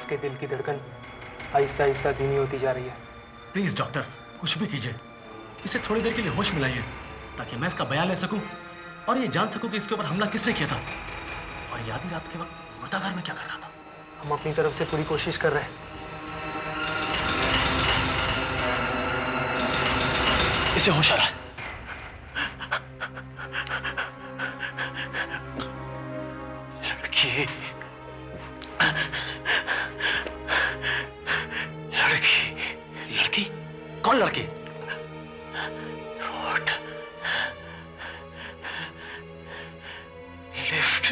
इसके दिल की धड़कन आहिस्ता आहिस्ता धीमी होती जा रही है। प्लीज डॉक्टर, कुछ भी कीजिए, इसे थोड़ी देर के लिए होश में लाइए ताकि मैं इसका बयान ले सकूं और ये जान सकूं कि इसके ऊपर हमला किसने किया था और ये आधी रात के वक्त मुर्दाघर में क्या कर रहा था। हम अपनी तरफ से पूरी कोशिश कर रहे हैं। इसे होश आ रहा है। लड़की लड़की लड़की कौन लड़की? What? लिफ्ट?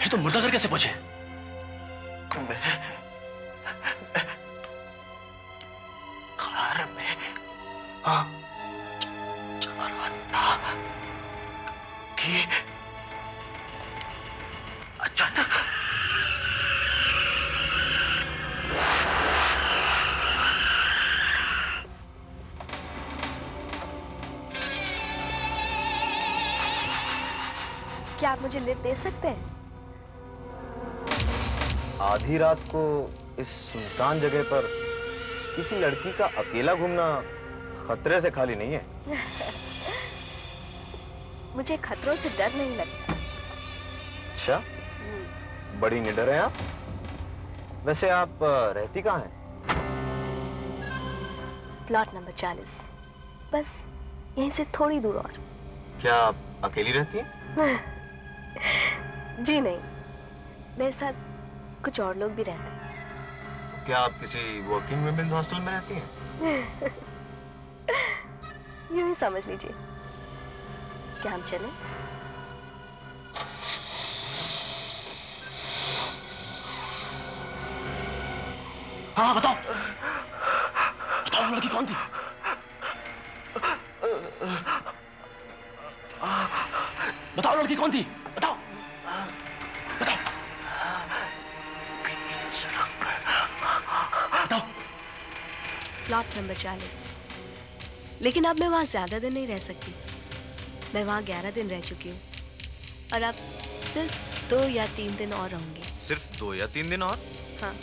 ये तो मुर्दाघर कैसे पहुंचे? कार में हाँ जा रहा था कि अचानक क्या आप मुझे लिफ्ट दे सकते हैं? आधी रात को इस सुनसान जगह पर किसी लड़की का अकेला घूमना खतरे से खाली नहीं है। मुझे खतरों से डर नहीं लगता। अच्छा, बड़ी निडर हैं आप। वैसे आप रहती कहाँ हैं? प्लॉट नंबर 40, बस यहीं से थोड़ी दूर और। क्या आप अकेली रहती हैं? जी नहीं, मेरे साथ कुछ और लोग भी रहते हैं। क्या आप किसी वर्किंग वुमेन्स हॉस्टल में रहती हैं? यूं ही समझ लीजिए। क्या हम चलें? हाँ बताओ, बताओ लड़की कौन थी? बताओ लड़की कौन थी? बताओ बताओ बताओ। प्लॉट नंबर 40, लेकिन अब मैं वहां ज्यादा दिन नहीं रह सकती। मैं वहां 11 दिन रह चुकी हूँ और अब सिर्फ 2 या 3 दिन और रहूंगी। सिर्फ 2 या 3 दिन और? हाँ।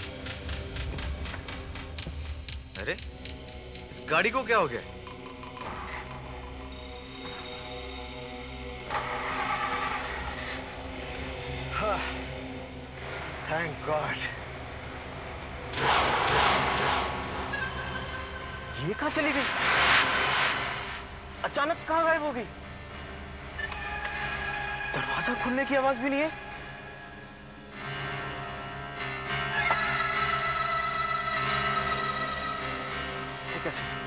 अरे इस गाड़ी को क्या हो गया? Thank God. ये कहाँ चली गई? अचानक कहाँ गायब हो गई? दरवाजा खुलने की आवाज भी नहीं है। इसे कैसे?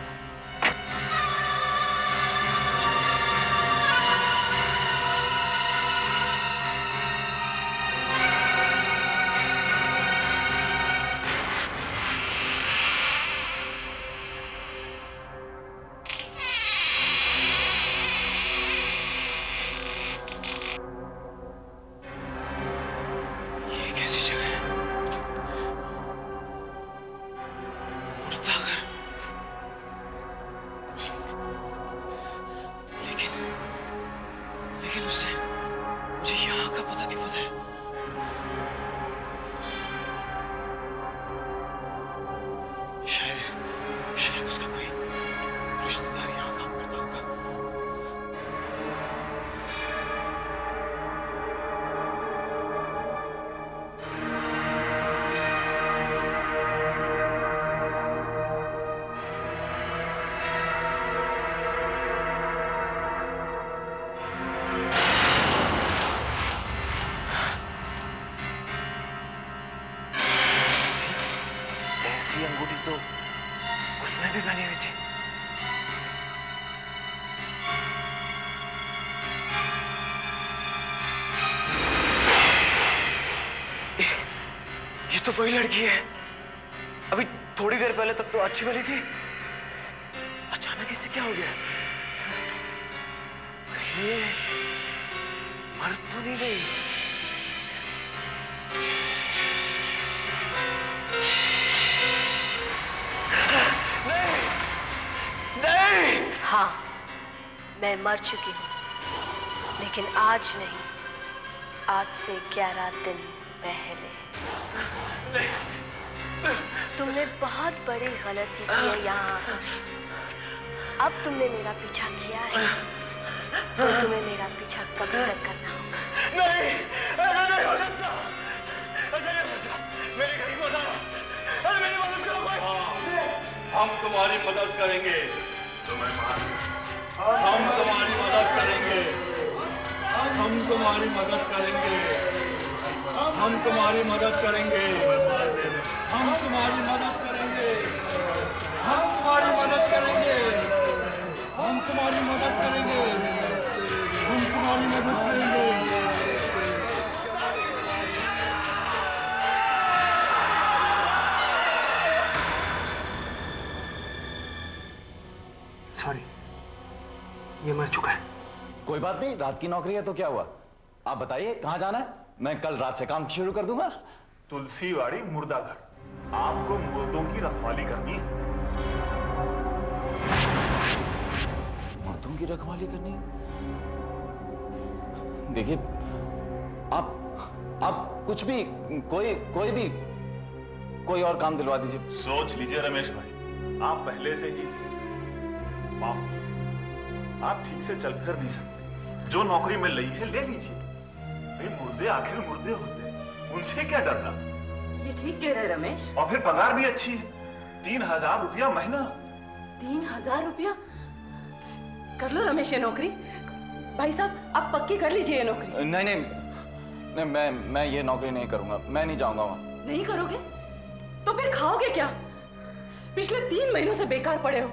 लेकिन उसने मुझे यहाँ का पता क्यों बताया? शायद उसका कोई रिश्तेदार यहाँ काम करता होगा। ऐसी अंगूठी तो उसने भी पहनी हुई थी। ये तो वही लड़की है। अभी थोड़ी देर पहले तक तो अच्छी वाली थी, अचानक इससे क्या हो गया? कहीं ये मर तो नहीं गई? हाँ, मैं मर चुकी हूँ, लेकिन आज नहीं, आज से 11 दिन पहले। तुमने बहुत बड़ी गलती की है यहाँ आकर। अब तुमने मेरा पीछा किया है तो तुम्हें मेरा पीछा कभी तक करना होगा। नहीं, ऐसा नहीं हो सकता, ऐसा नहीं हो सकता। मेरे घर को बताना, अरे मेरी मदद करो कोई। हम तुम्हारी मदद करेंगे, हम तुम्हारी मदद करेंगे, हम तुम्हारी मदद करेंगे, हम तुम्हारी मदद करेंगे, हम तुम्हारी मदद करेंगे, हम तुम्हारी मदद करेंगे, हम तुम्हारी मदद करेंगे, हम तुम्हारी मदद करेंगे। सॉरी, ये मर चुका है। कोई बात नहीं, रात की नौकरी है तो क्या हुआ। आप बताइए कहाँ जाना है, मैं कल रात से काम शुरू कर दूंगा। तुलसीवाड़ी मुर्दा घर, आपको मुर्दों की रखवाली करनी है। मुर्दों की रखवाली करनी है? देखिए, आप कुछ भी, कोई और काम दिलवा दीजिए। सोच लीजिए रमेश भाई, आप पहले से ही माफ कीजिए, आप ठीक से चल फिर नहीं सकते। जो नौकरी मिल रही है ले लीजिए। भाई मुर्दे आखिर मुर्दे होते हैं, उनसे क्या डरना। ये ठीक कह रहे रमेश। और फिर पगार भी अच्छी है, 3000 रुपया महीना। 3000 रुपया? कर लो रमेश ये नौकरी। भाई साहब आप पक्की कर लीजिए ये नौकरी। नहीं, मैं ये नौकरी नहीं करूंगा, मैं नहीं जाऊंगा वहां। नहीं करोगे तो फिर खाओगे क्या? पिछले 3 महीनों से बेकार पड़े हो।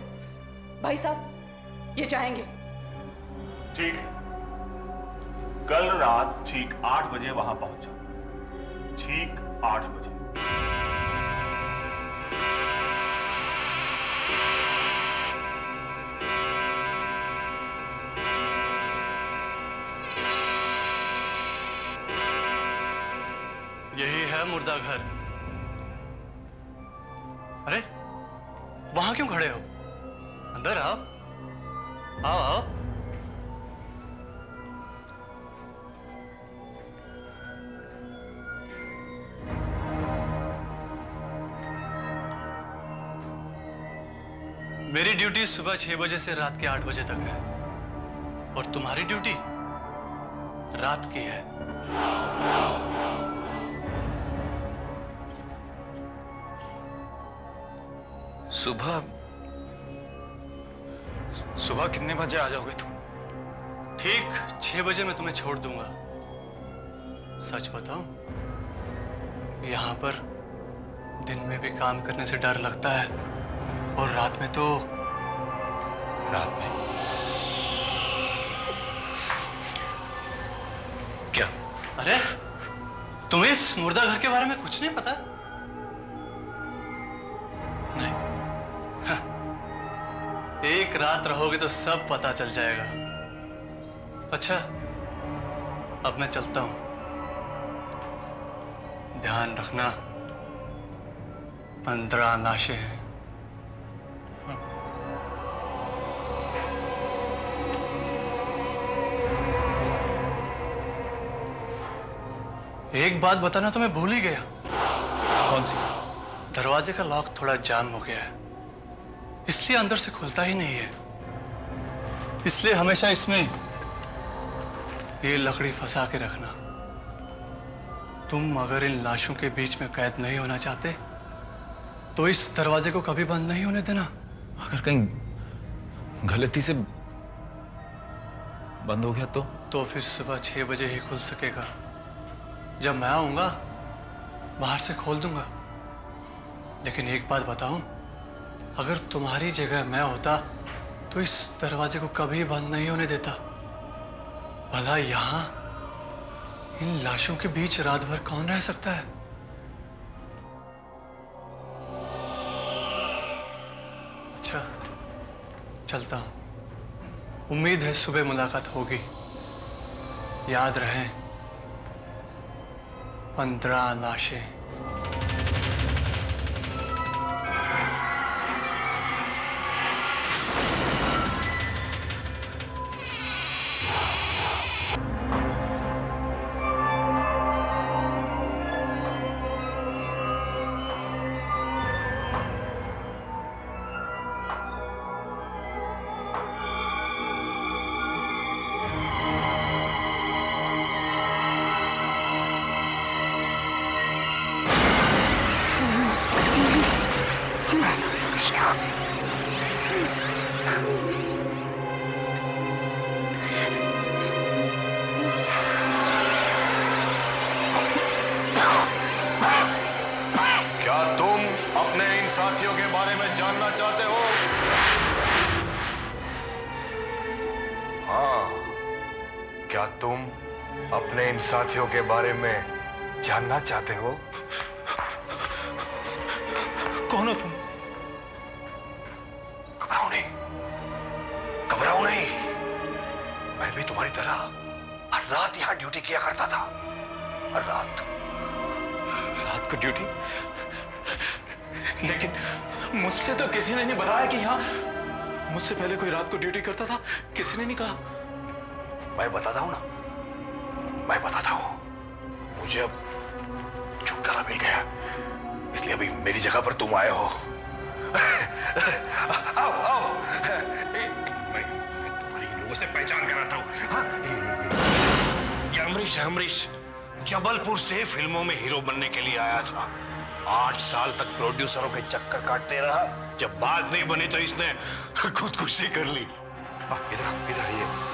भाई साहब ये चाहेंगे। ठीक है, कल रात ठीक 8 बजे वहां पहुंच जाओ। ठीक 8 बजे। यही है मुर्दा घर। अरे वहां क्यों खड़े हो? अंदर आओ, आओ आओ। मेरी ड्यूटी सुबह 6 बजे से रात के 8 बजे तक है और तुम्हारी ड्यूटी रात की है। सुबह कितने बजे आ जाओगे तुम? ठीक 6 बजे मैं तुम्हें छोड़ दूंगा। सच बताऊं, यहां पर दिन में भी काम करने से डर लगता है और रात में तो। रात में क्या? अरे तुम्हें इस मुर्दा घर के बारे में कुछ नहीं पता? नहीं, एक रात रहोगे तो सब पता चल जाएगा। अच्छा, अब मैं चलता हूं। ध्यान रखना, 15 लाशें हैं। एक बात बताना तो मैं भूल ही गया। कौन सी? दरवाजे का लॉक थोड़ा जाम हो गया है, इसलिए अंदर से खुलता ही नहीं है। इसलिए हमेशा इसमें ये लकड़ी फंसा के रखना। तुम अगर इन लाशों के बीच में कैद नहीं होना चाहते तो इस दरवाजे को कभी बंद नहीं होने देना। अगर कहीं गलती से बंद हो गया तो फिर सुबह 6 बजे ही खुल सकेगा। जब मैं आऊंगा बाहर से खोल दूंगा। लेकिन एक बात बताऊं, अगर तुम्हारी जगह मैं होता तो इस दरवाजे को कभी बंद नहीं होने देता। भला यहां इन लाशों के बीच रात भर कौन रह सकता है? अच्छा, चलता हूं। उम्मीद है सुबह मुलाकात होगी। याद रहे, 15 लाशें। तुम अपने इन साथियों के बारे में जानना चाहते हो? कौन हो तुम? घबराओ नहीं, घबराओ नहीं। मैं भी तुम्हारी तरह हर रात यहां ड्यूटी किया करता था। हर रात। रात को ड्यूटी? लेकिन मुझसे तो किसी ने नहीं बताया कि यहाँ मुझसे पहले कोई रात को ड्यूटी करता था। किसी ने नहीं कहा। मैं बताता हूं ना, मैं बताता हूं। मुझे अब छुटकारा मिल गया, इसलिए अभी मेरी जगह पर तुम आए हो। आओ आओ, मैं तुम्हारी लोगों से पहचान कराता हूं। हाँ? ये अमरीश है, अमरीश। जबलपुर से फिल्मों में हीरो बनने के लिए आया था। 8 साल तक प्रोड्यूसरों के चक्कर काटते रहा। जब बात नहीं बनी तो इसने खुदकुशी कर ली। इधर इधर,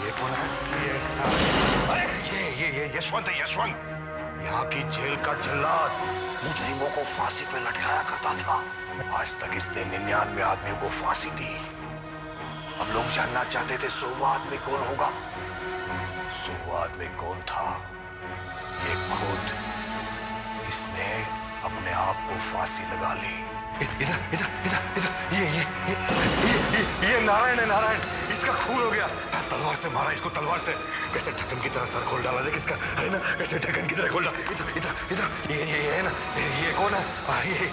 ये कौन है? अरे ये यशवंत है, यशवंत। यहाँ की जेल का जल्लाद मुजरिमों को फांसी पे लटकाया करता था। आज तक इसने 99 आदमियों को फांसी दी। अब लोग जानना चाहते थे 100 आदमी कौन होगा। 100 आदमी कौन था? ये खुद इसने अपने आप को फांसी लगा ली। इधर इधर इधर इधर, ये नारायण है, नारायण। इसका खून हो गया। तलवार से मारा इसको, तलवार से। कैसे ढक्कन की तरह सर खोल डाला, देख इसका, है ना? कैसे ढक्कन की तरह खोल डाला। इधर इधर इधर, ये है ना? ये कौन है? ये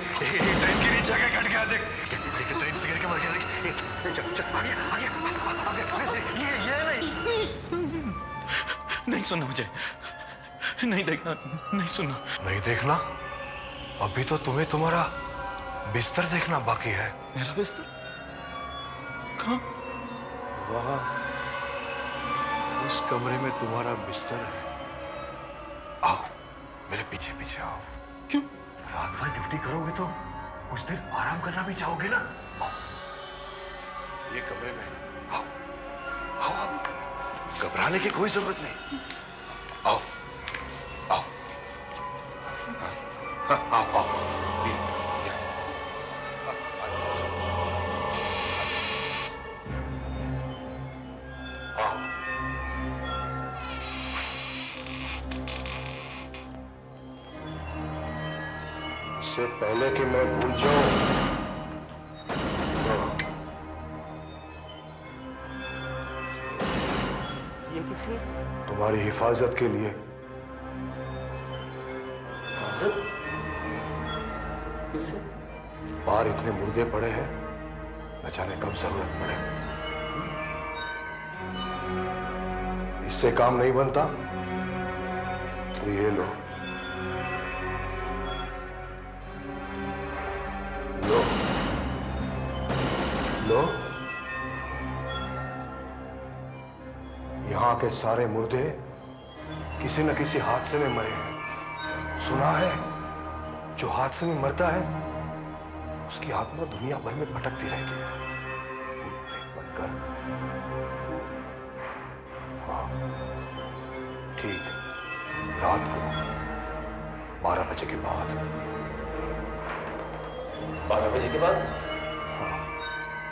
ट्रेन के नीचे आके कट गया। देख देख, ट्रेन से गिर के मर गया। देख, चल चल, आगे आगे आगे। ये नहीं। नहीं सुनना मुझे, नहीं देखना, नहीं सुनना। नहीं देखना? अभी तो तुम्हें तुम्हारा बिस्तर देखना बाकी है। मेरा बिस्तर? कहाँ? वहां उस कमरे में तुम्हारा बिस्तर है। आओ, मेरे पीछे पीछे आओ। क्यों? रात भर ड्यूटी करोगे तो कुछ देर आराम करना भी चाहोगे ना? आओ, ये कमरे में। आओ आओ आओ, घबराने की कोई जरूरत नहीं। आओ आओ आओ आओ। इससे पहले कि मैं भूल जाऊं, ये किस लिए? तुम्हारी हिफाजत के लिए। हिफाजत? किससे? बाहर इतने मुर्दे पड़े हैं, न जाने कब जरूरत पड़े। इससे काम नहीं बनता तो ये लो, लो लो। यहां के सारे मुर्दे किसी न किसी हादसे में मरे हैं। सुना है, जो हादसे में मरता है उसकी आत्मा दुनिया भर में भटकती रहती है, बनकर। हाँ, ठीक रात को 12 बजे के बाद। 12 बजे के बाद? हाँ,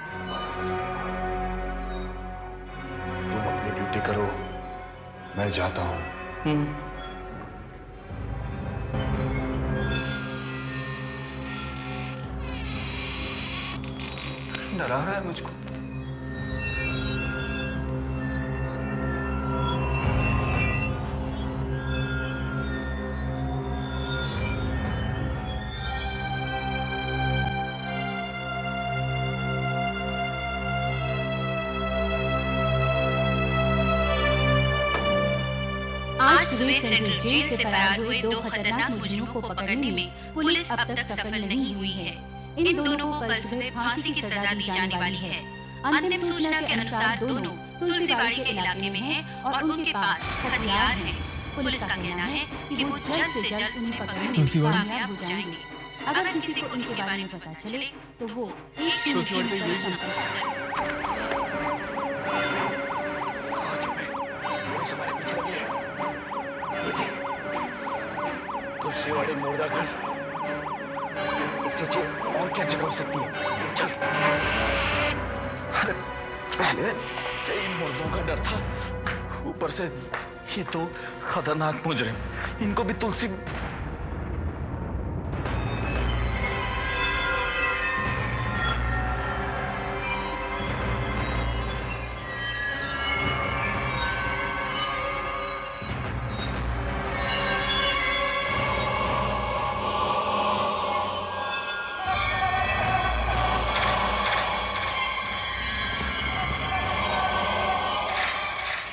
12 बजे के बाद। तुम अपनी ड्यूटी करो, मैं जाता हूं। डरा रहा है मुझको। आज सुबह सेंट्रल जेल से फरार हुए 2 खतरनाक मुजरिमों को पकड़ने में पुलिस अब तक सफल नहीं हुई है। इन दोनों को कल सुबह फांसी की सजा दी जाने वाली है। अंतिम सूचना के अनुसार दोनों तुलसीबाड़ी के इलाके में हैं और उनके पास हथियार हैं। पुलिस का कहना है कि वो जल्द से जल्द उन्हें पकड़ने में कामयाब हो जाएंगे। अगर किसी को उनके बारे में पता चले तो वो 1-0 पर संपर्क करें। हमारे पीछे लगे हैं। तुलसीवाड़ी मुर्दा घर, इससे अच्छी और क्या जगह हो सकती है? चल। अरे पहले से इन मुर्दों का डर था, ऊपर से ये तो खतरनाक मुजरिम, इनको भी तुलसी।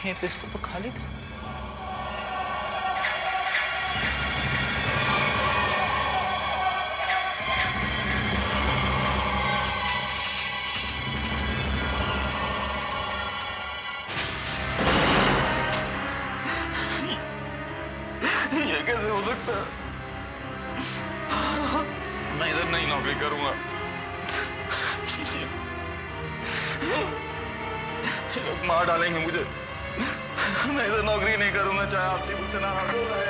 ये पिस्टल तो खाली था। ये कैसे हो सकता है? मैं इधर नहीं नौकरी करूंगा। ये लोग मार डालेंगे मुझे। मैं इधर नौकरी नहीं करूंगा, चाहे आरती मुझसे नाराज हो जाए।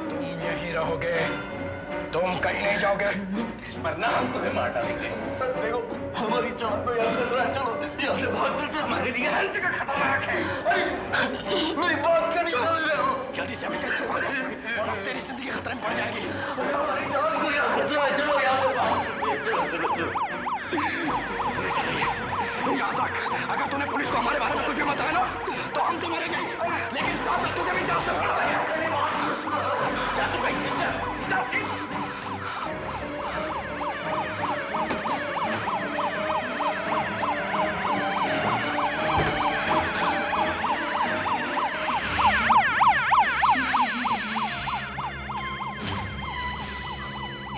तुम यहीं रहोगे, तुम कहीं नहीं जाओगे, वरना हम तुम्हें मार डालेंगे। देखो हमारी जान तो यहाँ खतरा है, चलो यहाँ से भाग चलते। हमारे लिए हर जगह खतरनाक है। मेरी बात करनी जल्दी से हमें छुपा दे, वरना तेरी जिंदगी खतरे में पड़ जाएगी। हमारी जान को यहाँ खतरा है, चलो यहाँ से भाग चलते। चलो चलो चलो। याद रख, अगर तूने पुलिस को हमारे बारे में कुछ भी बताया ना, तो हम तो मरेंगे, लेकिन साथ में तुझे भी जान से मार देंगे।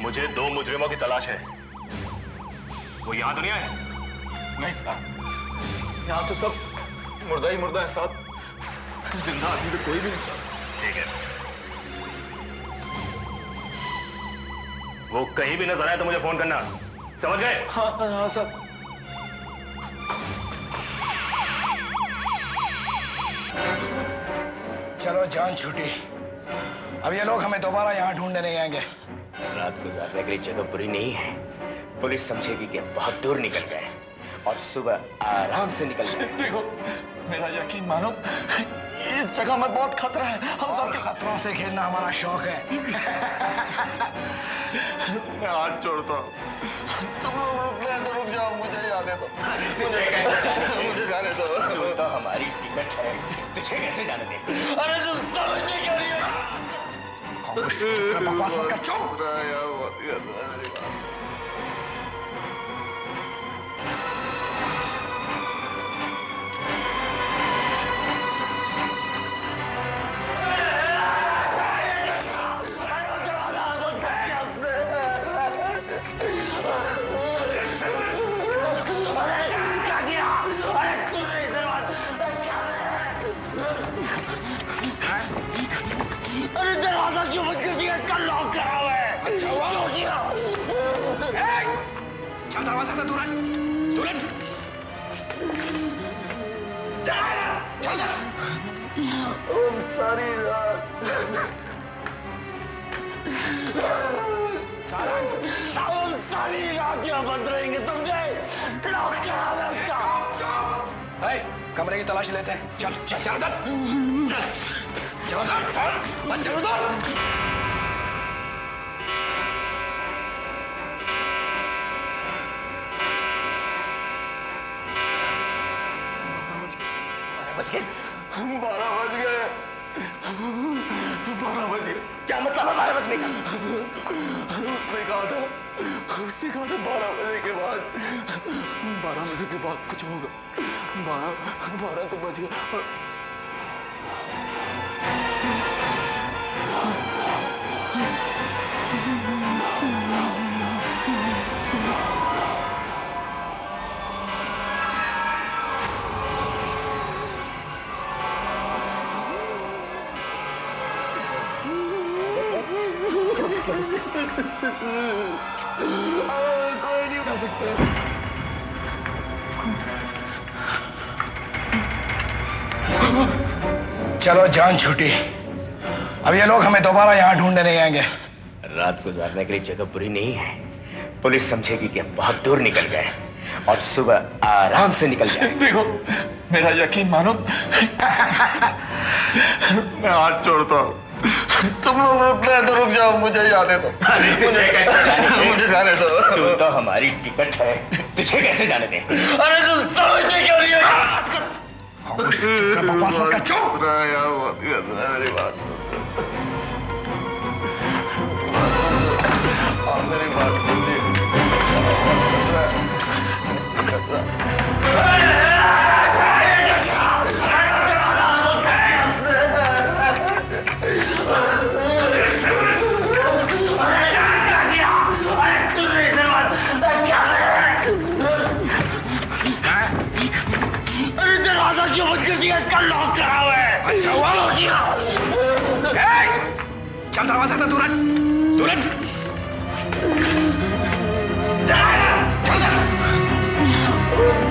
मुझे 2 मुजरिमों की तलाश है। वो यहाँ तो नहीं आए? नहीं साहब, यहाँ तो सब मुर्दा ही मुर्दा है साहब, जिंदा आदमी तो कोई भी नहीं साहब। ठीक है, वो कहीं भी नजर आए तो मुझे फोन करना, समझ गए? हाँ हाँ साहब। चलो जान छूटी, अब ये लोग हमें दोबारा यहाँ ढूंढने नहीं आएंगे। रात गुजारने के लिए जगह बुरी नहीं है। पुलिस समझेगी कि बहुत दूर निकल गए और सुबह आराम से निकल गए। देखो मेरा यकीन मानो, इस जगह में बहुत खतरा है। हम सब और खतरों से खेलना हमारा शौक है। मैं हाथ जोड़ता हूँ, तुम लोग रुक गए तो रुक जाओ, मुझे जाने दो, मुझे जाने दो। तू तो हमारी टिकट है, तुझे कैसे जाने दे? अरे तुम समझते क्यों नहीं हो? बकवास मत कर, चुप। अरे दरवाजा क्यों बंद कर दिया? इसका लॉक करा हुआ है। अच्छा हुआ लॉक किया। चल दरवाजा से दूर हट, दूर हट। चल ओम सारी रात ओम सारी रात यहाँ बंद रहेंगे, समझे? लॉक करा हुआ है उसका। कमरे की तलाशी लेते हैं। चल चल चल उधर, चल उधर, चल उधर। बच गए, 12 बज गए, 12 बज गए। क्या मतलब है 12 बजने का? उसने कहा था 12 बजे के बाद, 12 बजे के बाद कुछ होगा। 12 तो बज गया। कोई नहीं उठा सकता। चलो जान छूटी, अब ये लोग हमें दोबारा यहाँ ढूंढने नहीं आएंगे। रात गुजारने के लिए जगह बुरी नहीं है। पुलिस समझेगी कि बहुत दूर निकल गए और सुबह आराम से निकल जाए। देखो मेरा यकीन मानो, मैं हाथ छोड़ता हूँ, तुम लोग रुकना है तो रुक जाओ, मुझे जाने दो। मुझे जाने दो। तू तो हमारी टिकट है, तुझे कैसे जाने दे? अरे तुम समझते क्यों नहीं हो? बकवास मत कर, चुप। यार बहुत मेरी बात, मेरी बात दरवाजा क्यों बंद कर दिया? इसका लॉक करा हुआ है। अच्छा हुआ लॉक किया। चल दरवाजा था, दूर हट।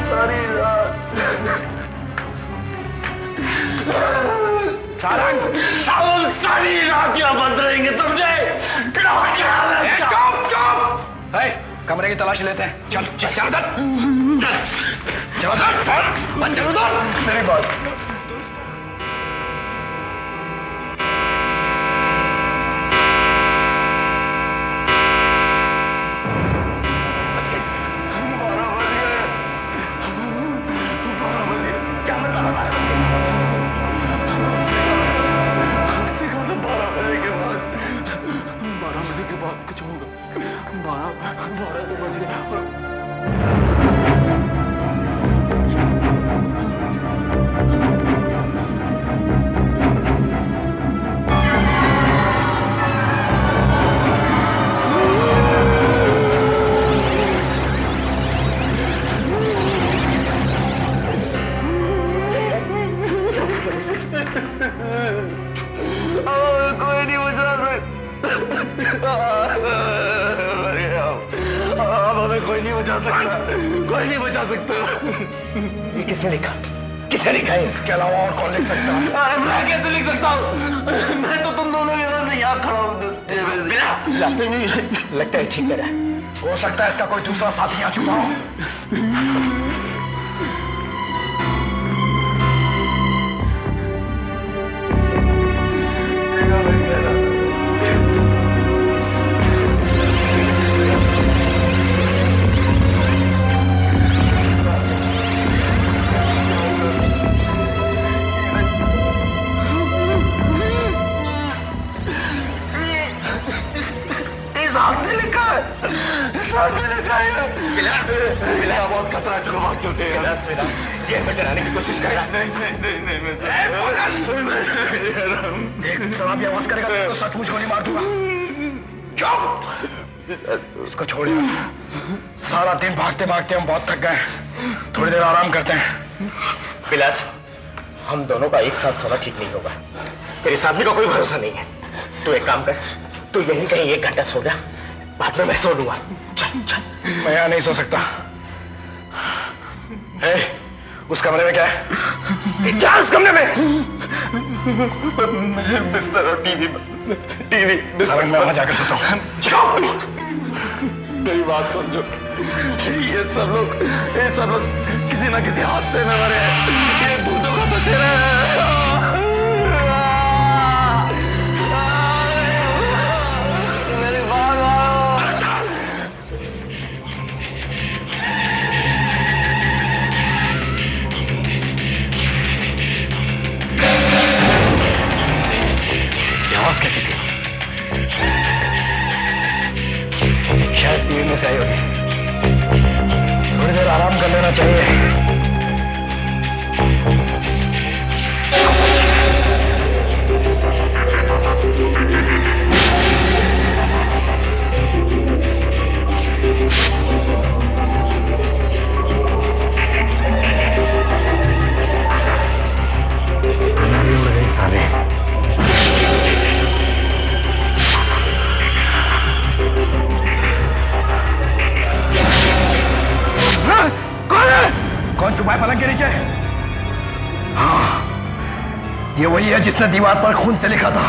सारी रात सारी रात यहाँ बंद रहेंगे, समझे? लॉक करा हुआ है इसका। चुप। कमरे की तलाशी लेते हैं। चल चल चल उधर, चल उधर। मेरी बात, कुछ होगा। 12 तो बज गए। कोई नहीं बचा सकता, अब हमें कोई नहीं बचा सकता, कोई नहीं बचा सकता। ये किसने लिखा? किसने लिखा है? इसके अलावा और कौन लिख सकता है? अरे मैं कैसे लिख सकता हूँ? मैं तो तुम दोनों के सामने यहाँ खड़ा हूँ। लगता है ठीक है, हो सकता है इसका कोई दूसरा साथी आ चुका हो। बहुत खतरा, चलो भाग चलते हैं। ये हमें डराने की कोशिश करेगा। नहीं देख शराब आवाज करेगा तो सचमुच गोली मार दूंगा। चुप। इसको छोड़िए, सारा दिन भागते भागते हम बहुत थक गए, थोड़ी देर आराम करते हैं। विलास, हम दोनों का एक साथ सोना ठीक नहीं होगा, तेरे इस आदमी का कोई भरोसा नहीं है। तू एक काम कर, तू यहीं कहीं 1 घंटा सो जा, बाद में मैं सो लूंगा। चल चल। मैं यहाँ नहीं सो सकता। उस कमरे में क्या है? क्या उस कमरे में? बिस्तर और टीवी मैं वहां जाकर सोता हूँ। मेरी बात समझो, ये सब लोग किसी ना किसी हादसे में मरे हैं। ये भूतों का बसेरा है। मेरी बात आवाज कैसी थी? शायद टीवी में से आई होगी। थोड़ी देर आराम कर लेना चाहिए। साले कौन छुपा है पलंग के नीचे? हाँ, ये वही है जिसने दीवार पर खून से लिखा था।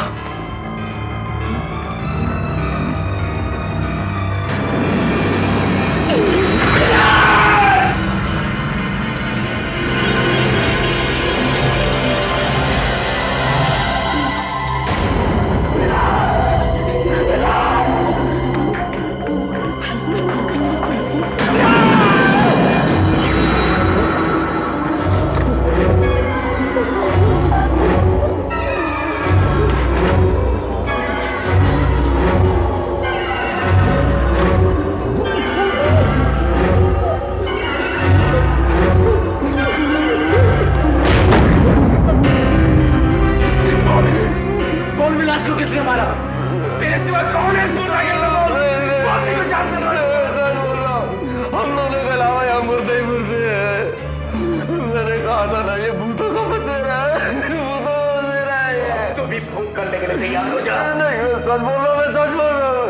फूंक करने के लिए तैयार हो जा। नहीं, मैं सच बोल रहा हूँ, मैं सच बोल रहा हूँ।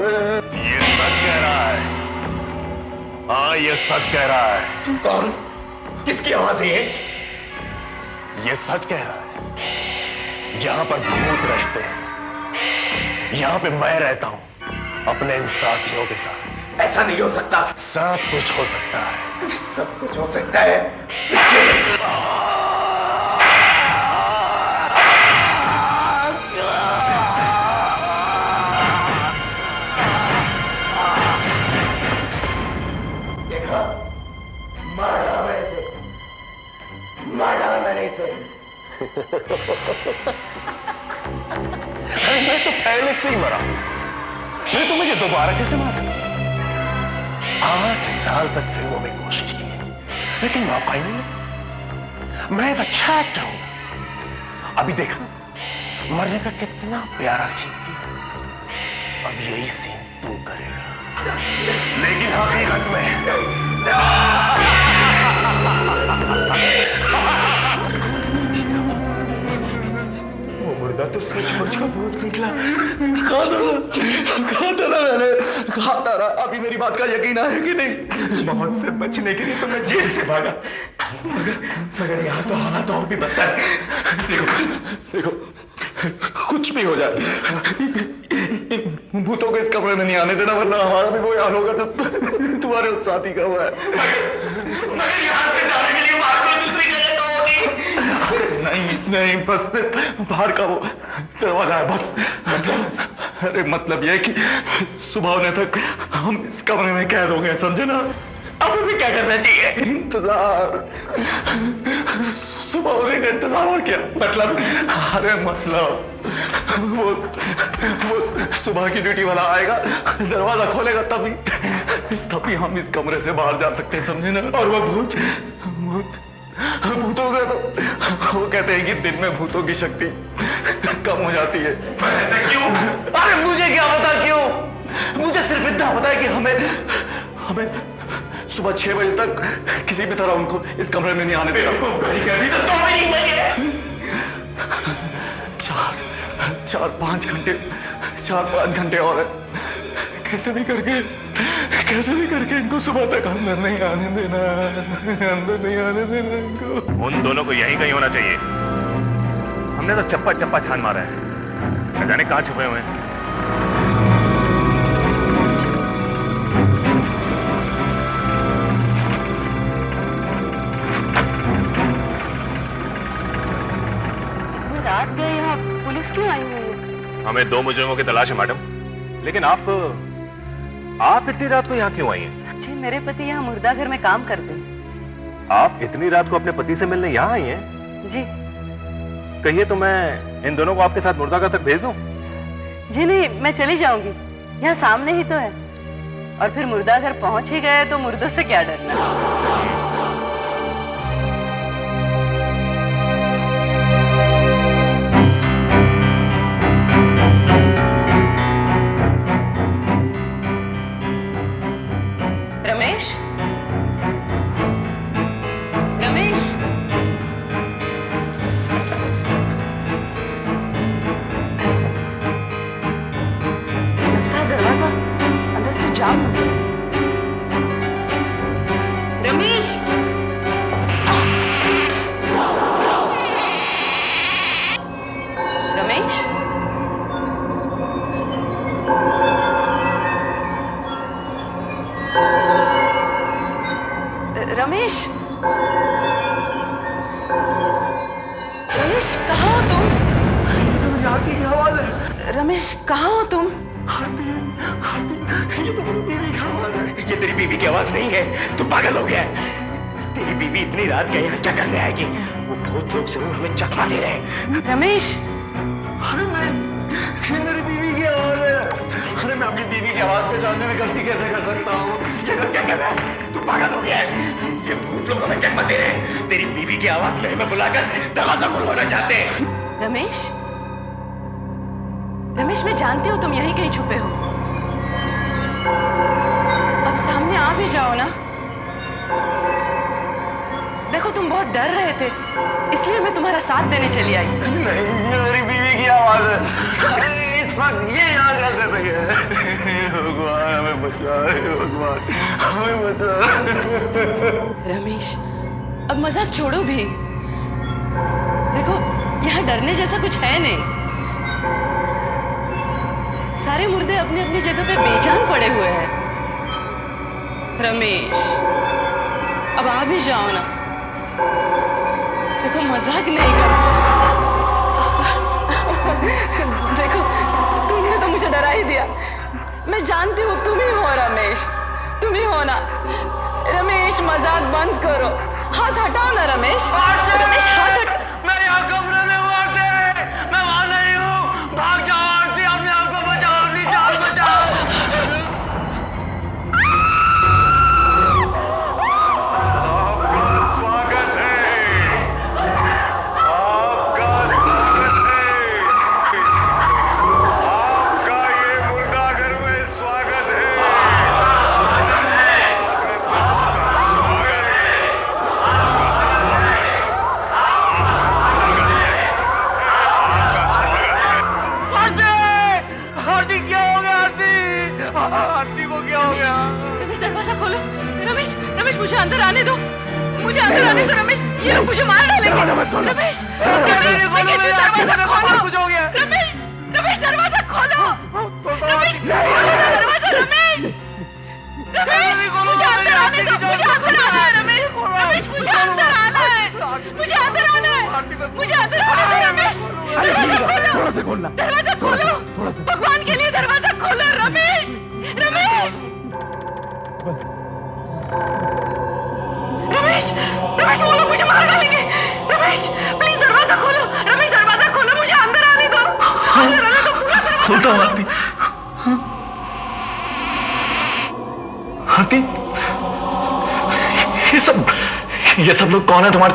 ये सच कह रहा है। हाँ, ये सच कह रहा है। कौन? किसकी आवाज है ये? ये सच कह रहा है। यहाँ पर भूत रहते हैं। यहाँ पे मैं रहता हूँ अपने इन साथियों के साथ। ऐसा नहीं हो सकता। सब कुछ हो सकता है। सब कुछ हो सकता है। देखा, मार डाला मैंने इसे, मार डाला मैंने इसे। अरे मैं तो पहले से ही मरा हूं। मैं तो मुझे दोबारा कैसे मार सकता? 8 साल तक फिल्मों में कोशिश की है, लेकिन मौका ही नहीं मिला। मैं एक अच्छा एक्टर हूं। अभी देखा मरने का कितना प्यारा सीन किया। अब यही सीन तू करेगा, लेकिन हकीकत में वो मुर्दा तो सचमुच का भूत निकला। कहा था ना मैंने, कहा था ना। अभी मेरी बात का यकीन है कि नहीं? मौत से बचने के लिए तो मैं जेल से भागा, मगर यहाँ तो हालात और भी बदतर। देखो, कुछ भी हो जाए, भूतों को इस कमरे में नहीं आने देना, वरना हमारा भी वो हाल होगा तो तुम्हारे उस साथी का हुआ है। मगर यहाँ से जाने के लिए बाहर कोई दूसरी जगह तो होगी। नहीं, बस बाहर का वो दरवाजा है, बस। अरे मतलब ये कि सुबह होने तक हम इस कमरे में कैद हो गए, समझे ना? अब हमें क्या करना चाहिए? इंतजार, सुबह होने का इंतजार। और क्या मतलब? अरे मतलब वो सुबह की ड्यूटी वाला आएगा, दरवाजा खोलेगा, तभी हम इस कमरे से बाहर जा सकते हैं, समझे ना? और वो भूतों का तो वो कहते हैं कि दिन में भूतों की शक्ति कम हो जाती है। ऐसा क्यों? अरे मुझे क्या पता क्यों? मुझे सिर्फ इतना पता है कि हमें सुबह 6 बजे तक किसी भी तरह उनको इस कमरे में नहीं आने देना। तो 2 मिनट लगे। 4-5 घंटे और है। कैसे भी करके इनको सुबह तक अंदर नहीं आने देना इनको। उन दोनों को यहीं कहीं होना चाहिए। हमने तो चप्पा छान मारा है, न जाने कहां छुपे हुए हैं। रात गए, यहाँ पुलिस क्यों आई हुई है? हमें 2 मुजरिमों की तलाश है मैडम, लेकिन आप इतनी रात को यहाँ क्यों आई हैं? जी, मेरे पति यहाँ मुर्दा घर में काम करते हैं। आप इतनी रात को अपने पति से मिलने यहाँ आई हैं? जी। कहिए तो मैं इन दोनों को आपके साथ मुर्दाघर तक भेज दूं? जी नहीं, मैं चली जाऊंगी, यहाँ सामने ही तो है। और फिर मुर्दा घर पहुंच ही गए तो मुर्दों से क्या डरना। रमेश, लगता है दरवाजा अंदर से जाम हो गया। रमेश, रमेश, रमेश, रमेश कहाँ हो तुम? हाथी की आवाज है। रमेश कहाँ हो तुम? हाथी, ये तो मेरी बीवी की आवाज है। ये तेरी बीवी की आवाज नहीं है, तू पागल हो गया है। तेरी बीवी इतनी रात गई यहाँ क्या करने आएगी? वो भूत लोग जरूर हमें चकमा दे रहे हैं। रमेश, अरे ये मेरी बीवी की आवाज है। अरे मैं अपनी बीवी की आवाज पहचानने में गलती कैसे कर सकता हूँ? ये लोग क्या कर रहा है? तू पागल हो गया है। ये भूत लोग हमें चकमा दे रहे हैं। तेरी बीवी की आवाज में हमें बुलाकर दरवाजा खुलवाना चाहते हैं। रमेश, रमेश, मैं जानती हूँ तुम यहीं कहीं छुपे हो। अब सामने आ भी जाओ ना। देखो तुम बहुत डर रहे थे, इसलिए मैं तुम्हारा साथ देने चली आई। नहीं, ये मेरी बीवी की आवाज है। इस वक्त ये यहाँ क्या कर रही है? भगवान हमें बचा, भगवान हमें बचा। रमेश, अब मजाक छोड़ो भी। देखो यहाँ डरने जैसा कुछ है नहीं। सारे मुर्दे अपनी अपनी जगह पे बेजान पड़े हुए हैं। रमेश, अब आ भी जाओ ना। देखो मजाक नहीं कर। देखो तुमने तो मुझे डरा ही दिया। मैं जानती हूँ तुम ही हो रमेश, तुम ही हो ना। रमेश मजाक बंद करो, हाथ हटाओ ना रमेश। रमेश हाथ हटा। मैं यहाँ कमरे में हूँ आरती, मैं वहाँ नहीं हूँ। भाग जाओ आरती, अपने आप को बचाओ, अपनी जान बचाओ। आपका स्वागत है, आपका स्वागत है, आपका ये मुर्दाघर में स्वागत है। आरती क्या हो गया? आरती को क्या हो गया? रमेश दरवाजा खोलो। रमेश, रमेश मुझे अंदर आने दो, मुझे अंदर आने दो। रमेश ये लोग मुझे मार डालेंगे। रमेश, रमेश दरवाजा खोलो। कुछ हो गया? रमेश, रमेश दरवाजा खोलो। रमेश खोलो दरवाजा। रमेश, रमेश मुझे अंदर आने दो, मुझे अंदर आना है। रमेश, रमेश मुझे अंदर आना है, मुझे अंदर आना है, मुझे अंदर आने दो। रमेश दरवाजा खोलो, थोड़ा सा खोलना, दरवाजा खोलो, भगवान के लिए दरवाजा खोलो। रमेश, रमेश, रमेश, रमेश वो लोग मुझे मार डालेंगे। रमेश प्लीज दरवाजा खोलो। रमेश दरवाजा खोलो, मुझे अंदर आने दो, अंदर आने दो। पूरा दरवाजा खोलता हूँ आरती। आरती, ये सब लोग कौन है? तुम्हारे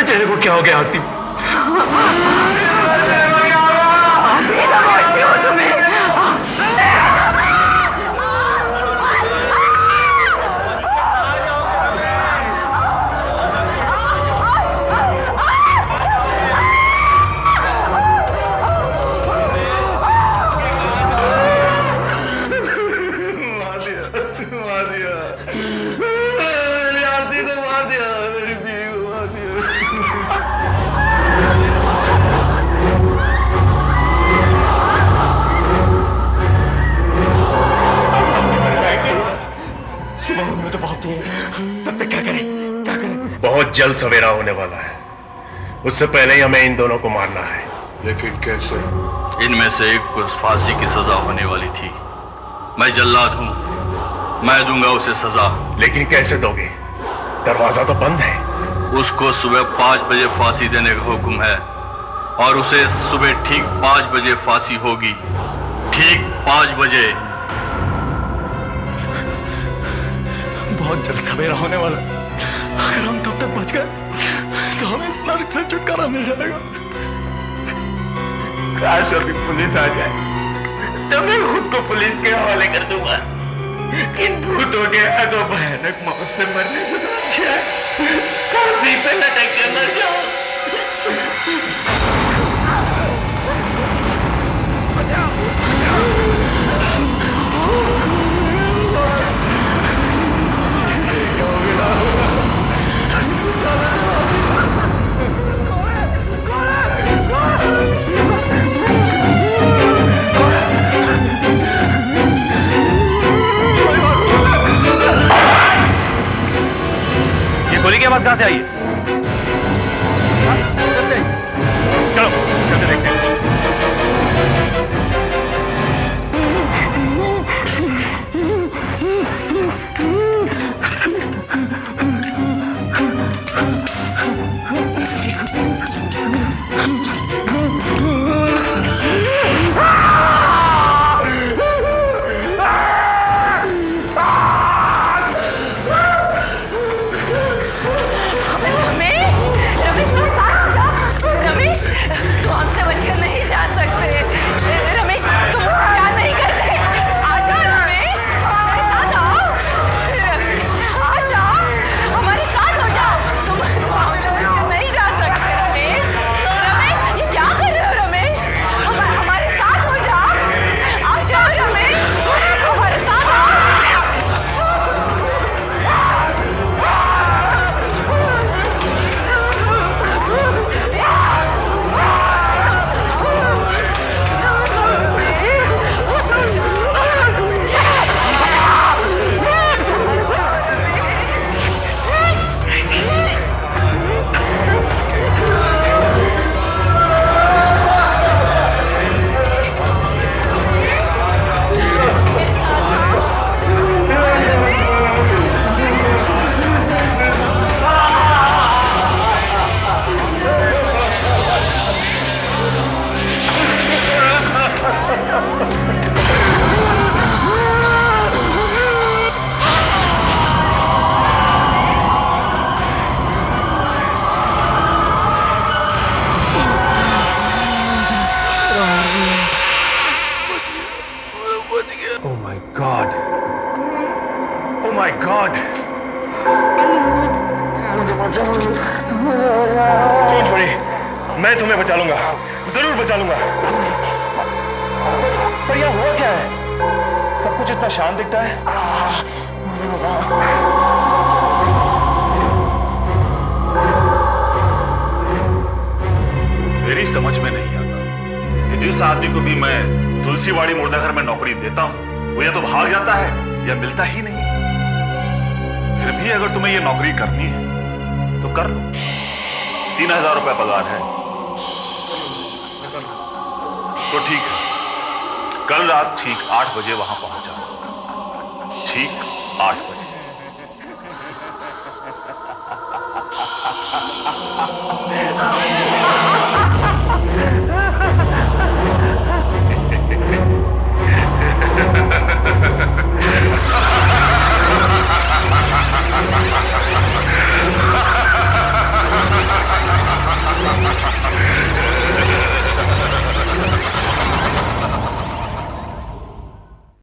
चेहरे को क्या हो गया आरती? तब तक क्या करें, क्या करें? बहुत जल्द सवेरा होने वाला है, उससे पहले ही हमें इन दोनों को मारना है। लेकिन कैसे? इनमें से एक को फांसी की सजा होने वाली थी। मैं जल्लाद हूं, मैं दूंगा उसे सजा। लेकिन कैसे दोगे? दरवाजा तो बंद है। उसको सुबह 5 बजे फांसी देने का हुक्म है और उसे सुबह ठीक 5 बजे फांसी होगी। ठीक 5 बजे। बहुत जल्द सवेरा होने वाला। अगर हम तब तक बच गए तो हमें इस नरक से छुटकारा मिल जाएगा। काश अभी पुलिस आ जाए तो मैं खुद को पुलिस के हवाले कर दूंगा। इन भूतों के आगो भयानक मौत से मरने से अच्छा है फांसी पे लटक के मर जाओ। ये गोली की आवाज कहां से आई है? चलो चलते देखते हैं। डोंट वरी, मैं तुम्हें बचा लूंगा, जरूर बचा लूंगा। पर यह हुआ क्या है? सब कुछ इतना शांत दिखता है। मेरी समझ में नहीं आता कि जिस आदमी को भी मैं तुलसीवाड़ी मुर्दाघर में नौकरी देता हूं वो या तो भाग जाता है या मिलता ही नहीं। फिर भी अगर तुम्हें ये नौकरी करनी है तो कर लो, 3000 रुपए पगार है। तो ठीक है, कल रात ठीक 8 बजे वहां पहुंच जाओ, ठीक 8 बजे।